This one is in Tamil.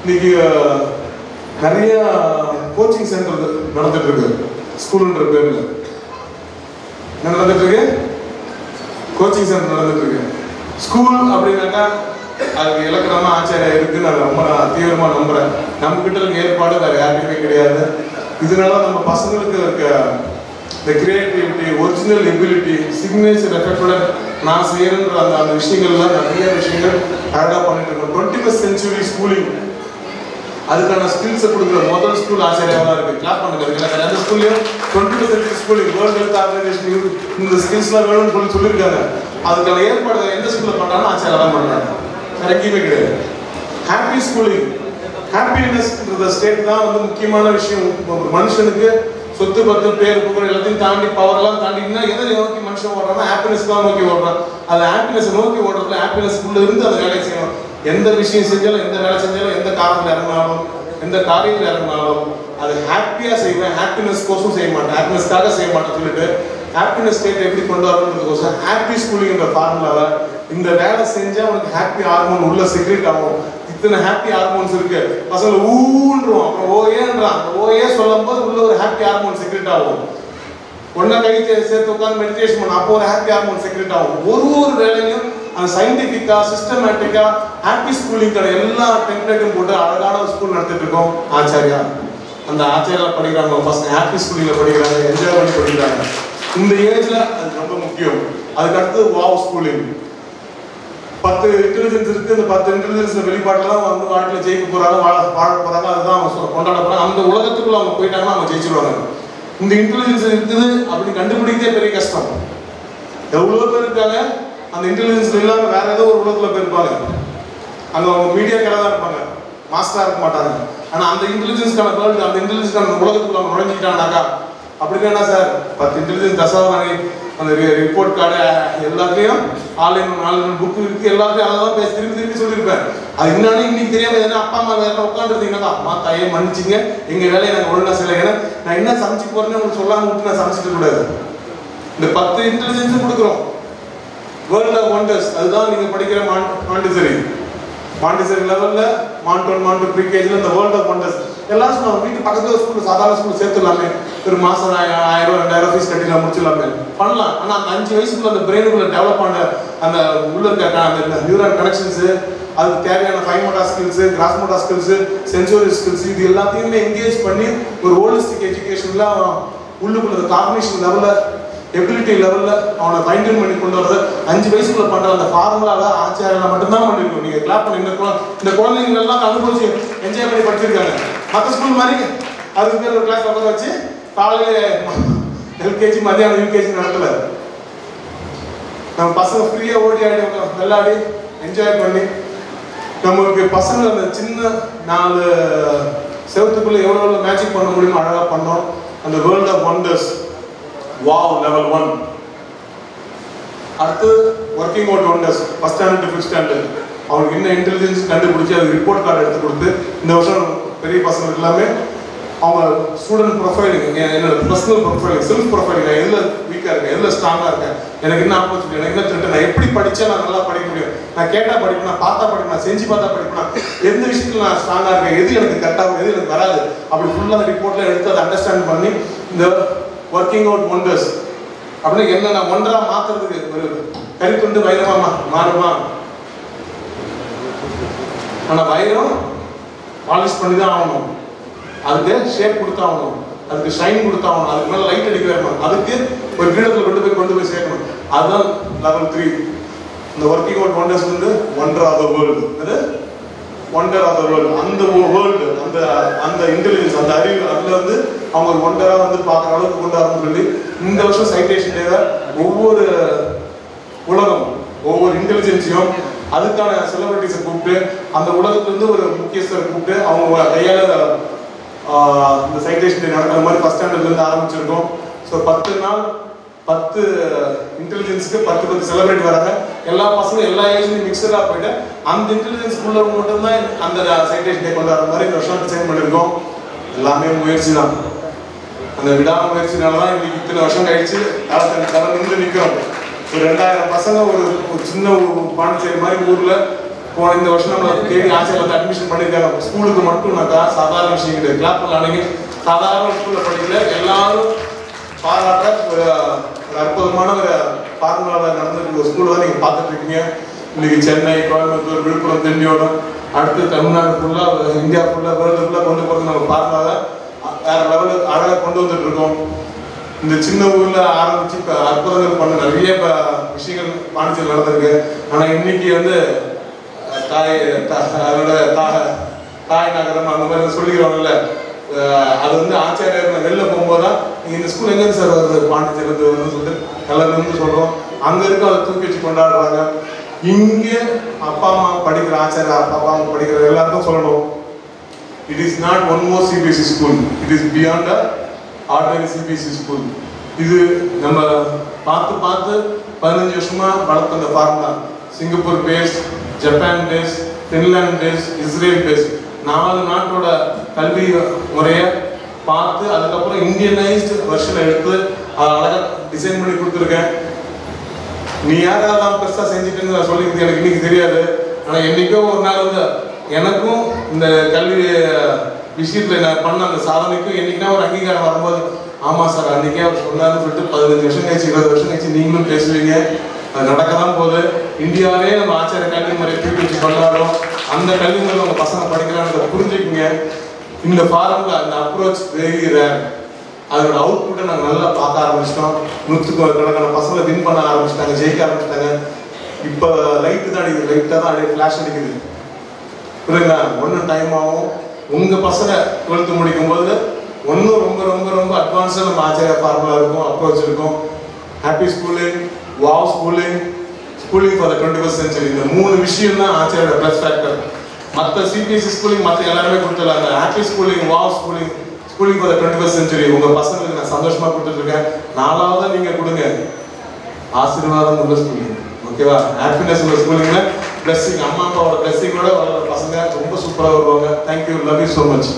இன்னைக்கு நிறைய கோச்சிங் சென்டர் நடந்துட்டு இருக்கு. ஸ்கூல்ன்ற பேர்ல என்ன நடந்துட்டு இருக்கு? கோச்சிங் சென்டர் நடந்துட்டு இருக்கு. ஸ்கூல் அப்படின்னாக்கா அதுக்கு இலக்கணமா ஆச்சாரியா இருக்குன்னு நான் ரொம்ப தீவிரமா நம்புறேன். நம்ம கிட்ட இருக்க ஏற்பாடு வேற யாருக்குமே கிடையாது. இதனால நம்ம பசங்களுக்கு இருக்க இந்த கிரியேட்டிவிட்டி, ஒரிஜினல் எபிலிட்டி, சிக்னேச்சர் எஃபெக்டுடன் நான் செய்யணுன்ற அந்த விஷயங்கள்லாம் நிறைய விஷயங்கள் அழகா பண்ணிட்டு இருக்கோம். 21st century ஸ்கூலிங் அதுக்கான ஸ்கில்ஸை கொடுக்குற முதல் ஸ்கூல் ஆசிரியராக இருக்கு. கிளாப் பண்ணுங்க. அந்த ஸ்கூல்லையும் 21st century schooling world health organisation இந்த ஸ்கில்ஸ்லாம் வேணும்னு சொல்லியிருக்காங்க. அதுக்கான ஏற்பாடு எந்த ஸ்கூல்ல பண்ணாலும் ஆசிரியராக தான் பண்றாங்க. வேற எங்கேயுமே கிடையாது. ஹாப்பி ஸ்கூலிங், ஹாப்பினஸ்ன்ற ஸ்டேட் தான் வந்து முக்கியமான விஷயம். ஒரு மனுஷனுக்கு சொத்து பத்து பேர் புகழ் எல்லாத்தையும் தாண்டி பவர் எல்லாம் தாண்டினா எதை நோக்கி மனுஷன் ஓடுறான்னா ஹாப்பினஸ் தான் நோக்கி ஓடுறான். அது ஹாப்பினஸ் நோக்கி ஓடுறதுல ஹாப்பினஸ் உள்ள இருந்து அந்த வேலையை செய்யணும். எந்த விஷயம் செஞ்சாலும், எந்த வேலை செஞ்சாலும், எந்த காரணத்தில் இறங்கினாலும், எந்த காரியத்தில் இறங்கினாலும் அது ஹாப்பியா செய்வேன். ஹாப்பினஸ் கோசம் செய்ய மாட்டேன், ஹாப்பினஸ்க்காக செய்ய மாட்டேன்னு சொல்லிட்டு ஹாப்பினஸ் ஸ்டேட் எப்படி கொண்டு வரணுன்றதுக்கோசம் ஹாப்பி ஸ்கூலிங்ன்ற ஃபார்முலாவை இந்த வேலை செஞ்சா உனக்கு ஹாப்பி ஹார்மோன் உள்ள செக்ரேட் ஆகும். இத்தனை ஹாப்பி ஹார்மோன்ஸ் இருக்கு. பசங்க ஊன்றோம், அப்புறம் ஓஏன்றான். அந்த ஓஏ சொல்லும் போது உள்ள ஒரு ஹாப்பி ஹார்மோன் செக்ரேட் ஆகும். ஒன்னா கை சேர்த்து உட்காந்து மெடிடேஷன் பண்ண அப்போ ஒரு ஹாப்பி ஹார்மோன் செக்ரேட் ஆகும். ஒரு வேலையும் அந்த சயின்டிபிக்கா சிஸ்டமேட்டிக்கா ஹாப்பி ஸ்கூலிங்கான எல்லா டெம்ப்ளேட்டும் போட்டு அழகான ஒரு ஸ்கூல் நடத்திட்டு இருக்கோம். ஆச்சாரியா அந்த ஆச்சாரியா படிக்கிறாங்க, பசங்க ஹாப்பி ஸ்கூலிங்ல படிக்கிறாங்க, என்ஜாய் பண்ணி படிக்கிறாங்க. இந்த ஏஜ்ல அது ரொம்ப முக்கியம். அதுக்கு அடுத்து வாவ் ஸ்கூலிங். 10 இன்டெலிஜென்ஸ் இருக்கு. இந்த 10 இன்டெலிஜென்ஸ் வெளிப்பாட்டுல தான் வந்து வாழ்க்கையில ஜெயிக்க போறாங்க, வாழ போறாங்க. அதுதான் அவங்க கொண்டாட போறாங்க. அந்த உலகத்துக்குள்ள அவங்க போயிட்டாங்கன்னா அவங்க ஜெயிச்சிருவாங்க. இந்த இன்டெலிஜென்ஸ் இருக்குது அப்படின்னு கண்டுபிடிக்கிறதே பெரிய கஷ்டம். எவ்வளவு பேர் இருக்காங்க அந்த இன்டெலிஜென்ஸ் இல்லாம வேற ஏதோ ஒரு உலகத்துல போயிருப்பாங்க. அங்க அவங்க மீடியா கடை தான் இருப்பாங்க, மாஸ்டரா இருக்க மாட்டாங்க. ஆனா அந்த இன்டெலிஜென்ஸ்க்கான வேர்ல்டு, அந்த இன்டெலிஜென்ஸ்க்கான உலகத்துக்குள்ள அவங்க நுழைஞ்சிட்டாங்கனாக்கா அப்படின்னா என்ன சார் 10 இன்டெலிஜென்ஸ் தசாவதானி அந்த ரிப்போர்ட் கார்டு எல்லாத்தையும் ஆன்லைன் புக் இருக்கு, எல்லாத்தையும் அதான் பேசி திருப்பி சொல்லியிருப்பேன். அது என்னன்னு இன்னைக்கு தெரியாம எதுனா அப்பா அம்மா வேற உட்காந்துருந்தீங்கன்னா அம்மா தாயே மன்னிச்சிங்க, எங்க வேலையை நாங்கள் ஒழுங்கா செய்யல. ஏன்னா நான் என்ன சமைச்சு போறேன்னு உங்களுக்கு சொல்லாம விட்டு நான் சமைச்சிட்டு கூடாது. இந்த 10 இன்டெலிஜென்ஸும் கொடுக்குறோம். வேர்ல்ட் ஆஃப் ஒண்டர்ஸ் அதுதான் நீங்க படிக்கிற மாண்டிசரி லெவல்ல மாண்டூ ப்ரீகேஜ்ல இந்த வேர்ல்ட் ஆஃப் ஒண்டர்ஸ் எல்லாம் சொல்லுவாங்க. வீட்டு பக்கத்துல ஸ்கூல் சாதாரண ஸ்கூல் சேர்த்துலாமே, ஒரு மாசம் 1000 2000 ஃபீஸ் கட்டிலாம் முடிச்சிடலாமே பண்ணலாம். ஆனா அந்த 5 வயசுக்குள்ள அந்த பிரெயினுக்குள்ள டெவலப் ஆன அந்த உள்ள இருக்க அந்த நியூரல் கனெக்ஷன்ஸ், அதுக்கு தேவையான fine motor skills, gross motor skills, sensory skills, இது எல்லாத்தையுமே என்கேஜ் பண்ணி ஒரு ஹோலிஸ்டிக் எஜுகேஷன்ல உள்ளுக்குள்ள காக்னிஷன் லெவல்ல எபிலிட்டி லெவல்ல அவனை மைண்டைன் பண்ணி கொண்டு வரது 5 வயசுக்குள்ள பண்ற அந்த ஃபார்முலாவை ஆச்சாரியா மட்டும்தான் பண்ணிருக்கோம். நீங்க கிளாப் பண்ணி இந்த குழந்தைங்க எல்லாம் அனுபவிச்சு என்ஜாய் பண்ணி படிச்சிருக்காங்க. மற்ற ஸ்கூல் மாதிரி அதுக்கு பேர் ஒரு கிளாஸ் உட்கார வச்சு காலையில எல்கேஜி மதியானம் யூகேஜி நடத்தல. நம்ம பசங்க ஃப்ரீயா ஓடி ஆடி விளையாடி என்ஜாய் பண்ணி நம்மளுக்கு பசங்க அந்த சின்ன 4 செவத்துக்குள்ள எவ்வளவு மேஜிக் பண்ண முடியுமோ அழகா பண்ணோம். அந்த world of wonders wow level 1. அடுத்து working out wonders first standard to 5th standard. அவங்களுக்கு என்ன இன்டெலிஜென்ஸ் கண்டுபிடிச்சி அது ரிப்போர்ட் கார்டு எடுத்து கொடுத்து இந்த வருஷம் பெரிய பசங்களுக்கு எல்லாமே அவங்க ஸ்டூடெண்ட் ப்ரொஃபைலிங், என்னோட பர்சனல் ப்ரொஃபைலிங், செல்ஃப் ப்ரொஃபைலிங், நான் எதில் வீக்காக இருக்கேன், எதில் ஸ்ட்ராங்காக இருக்கேன், எனக்கு என்ன ஆப்பர்ச்சுனிட்டி, எனக்கு என்ன திட்டம், நான் எப்படி படித்தா நான் நல்லா படிக்க முடியும், நான் கேட்டால் படிப்பேன், நான் பார்த்தா படிப்பேன், நான் செஞ்சு பார்த்தா படிப்பேன், எந்த விஷயத்தில் நான் ஸ்ட்ராங்காக இருக்கேன், எது எனக்கு கரெக்டாகும், எது எனக்கு வராது, அப்படி ஃபுல்லாக அந்த ரிப்போர்ட்டில் எடுத்து அதை அண்டர்ஸ்டாண்ட் பண்ணி இந்த ஒர்க்கிங் அவுட் ஒண்டர்ஸ் அப்படின்னு என்ன நான் ஒன்றா மாத்துறதுக்கு ஒரு கரித்துண்டு வைரமா மாறுமா? ஆனா வைரம் பாலிஷ் பண்ணி தான் ஆகணும், அதுக்கு ஷேப் கொடுத்தாகணும், அதுக்கு ஷைன் கொடுத்தாகணும், அதுக்கு மேல லைட் அடிக்க வரணும், அதுக்கு ஒரு கிரீடத்தில் கொண்டு போய் சேர்க்கணும். அதுதான் லெவல் 3. இந்த ஒர்க்கிங் அவுட் ஒண்டர்ஸ் வந்து ஒண்டர் ஆஃப் த வேர்ல்டு. அது ஒண்டர் ஆஃப் த வேர்ல்டு. அந்த வேர்ல்டு அந்த இன்டெலிஜென்ஸ் அந்த அறிவு அதுல வந்து அவங்க ஒரு ஒண்டரா வந்து பார்க்குற அளவுக்கு கொண்டு வரணும்னு சொல்லி இந்த வருஷம் சைட்டேஷன் டேவை ஒவ்வொரு உலகம் ஒவ்வொரு இன்டெலிஜென்ஸையும் அதுக்கான செலிபிரிட்டிஸை கூப்பிட்டு அந்த உலகத்திலிருந்து ஒரு முக்கியஸ்தரை கூப்பிட்டு அவங்க கையால இந்த சைட்டேஷன் டே நடக்கிற மாதிரி ஃபர்ஸ்ட் ஸ்டாண்டர்ட்ல இருந்து ஆரம்பிச்சிருக்கோம். ஸோ 10 நாள் 10 இன்டெலிஜென்ஸ்க்கு 10 செலிபிரேட் வராங்க. எல்லா பசங்களும் எல்லா ஏஜ்லையும் மிக்சராக போயிட்டு அந்த இன்டெலிஜென்ஸ் உள்ளவங்க மட்டும்தான் அந்த சைட்டேஷன் டே கொண்டு வர மாதிரி இந்த வருஷம் டிசைன் பண்ணியிருக்கோம். எல்லாமே முயற்சி தான். அந்த விடாமுயற்சினால தான் இன்னைக்கு இத்தனை வருஷம் கழிச்சு தலை நின்று நிற்கிறோம். ஒரு 2000 பசங்க ஒரு சின்ன பாண்டிச்சேரி மாதிரி ஊர்ல போன இந்த வருஷம் நம்ம தேடி ஆசிரியர் வந்து அட்மிஷன் பண்ணியிருக்காங்க. ஸ்கூலுக்கு மட்டும்னாக்கா சாதாரண விஷயம் கிடையாது. கிளாப் பண்ணலானீங்க. சாதாரண ஸ்கூலில் படிக்கல, எல்லாரும் பாராட்ட ஒரு அற்புதமான ஒரு ஃபார்முலாவில் நடந்துட்டு ஒரு ஸ்கூலை தான் நீங்கள் பார்த்துட்டு இருக்கீங்க. இன்னைக்கு சென்னை, கோயம்புத்தூர், விழுப்புரம், திண்டிவனம், அடுத்து தமிழ்நாடு ஃபுல்லாக, இந்தியா ஃபுல்லாக, வேர்ல்டு ஃபுல்லாக கொண்டு போகிறது நம்ம ஃபார்முலாவை வேற லெவலில் அழகாக கொண்டு வந்துட்டு இருக்கோம். இந்த சின்ன ஊர்ல ஆரம்பிச்சு இப்போ அற்புதங்கள் பண்ண நிறைய விஷயங்கள் பாண்டிச்சேரி நடந்திருக்கு. ஆனால் இன்னைக்கு வந்து அதோட தாய் நகரம் அந்த மாதிரி சொல்லிக்கிறோம்ல, அது வந்து ஆச்சாரியர் வெளில போகும்போது தான் நீங்கள் இந்த ஸ்கூல் எங்கே சார் வருது, பாண்டிச்சேரி சொல்லிட்டு எல்லாரும் சொல்கிறோம். அங்கே இருக்க அதை தூக்கி வச்சு கொண்டாடுறாங்க. இங்கே அப்பா அம்மா படிக்கிற ஆச்சாரியர், அப்பா அம்மா படிக்கிற எல்லாருக்கும் சொல்லணும், it is not one more CBSE school, it is beyond a ordinary CBSE school. இது நம்ம பார்த்து பார்த்து 15 வருஷமா வளர்த்த அந்த formula. Singapore base, Japan base, Finland base, Israel base, 4 நாட்டோட கல்வி முறையை பார்த்து அதுக்கப்புறம் இந்தியனைஸ்டு வெர்ஷனை எடுத்து அதை அழகாக டிசைன் பண்ணி கொடுத்துருக்கேன். நீ யாராவது பெருசாக செஞ்சுட்டுன்னு நான் சொல்லிக்கிறது எனக்கு இன்னைக்கு தெரியாது. ஆனால் என்றைக்கோ ஒரு நாள் வந்து எனக்கும் இந்த கல்வி விஷயத்தில் நான் பண்ண அந்த சாதனைக்கும் என்றைக்குனா ஒரு அங்கீகாரம் வரும்போது, ஆமாம் சார் அன்றைக்கே அவர் சொன்னார்னு சொல்லிட்டு 15 வருஷம் கழிச்சு 20 வருஷம் கழிச்சு நீங்களும் பேசுவீங்க. அது நடக்க தான் போகுது. இந்தியாவே நம்ம ஆச்சார கல்வி முறையை தூக்கி வச்சு கொண்டாடுறோம். அந்த கல்வி முறையில் உங்கள் பசங்க படிக்கிறான்றதை புரிஞ்சுக்குங்க. இந்த ஃபார்முலா, அந்த அப்ரோச் வெரி ரேர். அதோட அவுட்புட்டை நாங்கள் நல்லா பார்க்க ஆரம்பிச்சிட்டோம். 100கணக்கான பசங்களை வின் பண்ண ஆரம்பிச்சிட்டாங்க, ஜெயிக்க ஆரம்பிச்சிட்டாங்க. இப்போ லைட்டு தான் அடிக்குது, லைட்டாக தான் அப்படியே ஃப்ளாஷ் அடிக்குது. புரியுங்களா? ஒன்றும் டைம் ஆகும். உங்கள் பசங்க 12th முடிக்கும் போது ஒன்றும் ரொம்ப ரொம்ப ரொம்ப அட்வான்ஸாக நம்ம ஆச்சாரிய ஃபார்முலா இருக்கும், அப்ரோச் இருக்கும். Happy schooling, wow schooling, schooling for the 21st century. இந்த 3 விஷயம் தான் ஆச்சாரியோட ப்ளஸ் ஃபேக்டர். மற்ற சிபிஎஸ்சி ஸ்கூலிங் மற்ற எல்லாருமே கொடுத்துடலாங்க. Happy schooling, wow schooling, schooling for the 21st century உங்கள் பசங்களுக்கு நான் சந்தோஷமாக கொடுத்துட்ருக்கேன். 4வது நீங்கள் கொடுங்க ஆசீர்வாதம் உள்ள ஸ்கூலிங். ஓகேவா? ஹாப்பினஸ் உள்ள ஸ்கூலிங்கில் பிளஸ்ஸிங், அம்மா அப்பாவோட பிளஸ்ஸிங்கோட வளர்கிற பசங்க ரொம்ப சூப்பராக வருவாங்க. Thank you, love you so much.